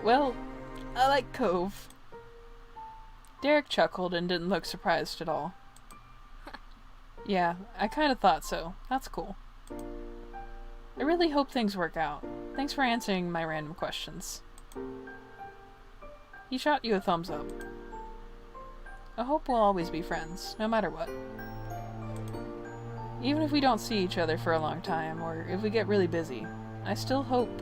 Well, I like Cove. Derek chuckled and didn't look surprised at all. Yeah, I kind of thought so. That's cool. I really hope things work out. Thanks for answering my random questions. He shot you a thumbs up. I hope we'll always be friends, no matter what. Even if we don't see each other for a long time, or if we get really busy, I still hope.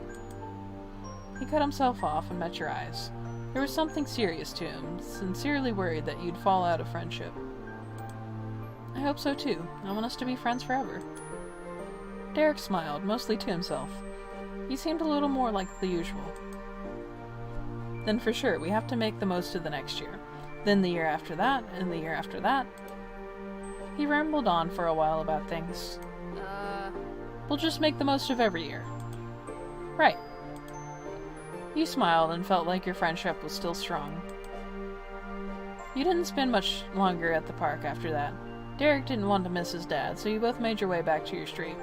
He cut himself off and met your eyes. There was something serious to him, sincerely worried that you'd fall out of friendship. I hope so too. I want us to be friends forever. Derek smiled, mostly to himself. He seemed a little more like the usual. Then for sure, we have to make the most of the next year. Then the year after that, and the year after that. He rambled on for a while about things. We'll just make the most of every year. Right. You smiled and felt like your friendship was still strong. You didn't spend much longer at the park after that. Derek didn't want to miss his dad, so you both made your way back to your street.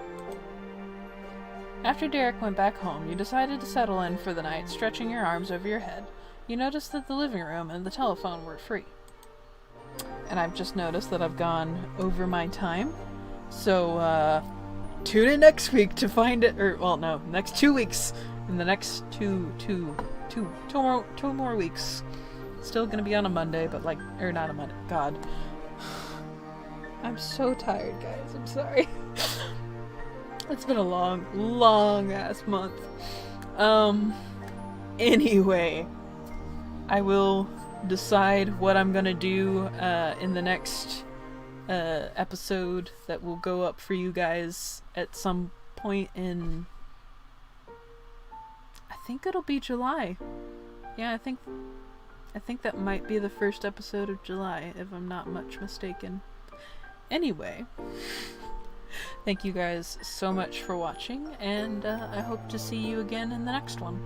After Derek went back home, you decided to settle in for the night, stretching your arms over your head. You noticed that the living room and the telephone were free. And I've just noticed that I've gone over my time. So, tune in next week to find it, or, well, no, next 2 weeks. In the next two more weeks. Still gonna be on a Monday, but like, or not a Monday, God. I'm so tired, guys, I'm sorry. It's been a long ass month. Anyway, I will decide what I'm gonna do in the next episode that will go up for you guys at some point in, I think it'll be July. Yeah, I think that might be the first episode of July, if I'm not much mistaken. Anyway, thank you guys so much for watching, and I hope to see you again in the next one.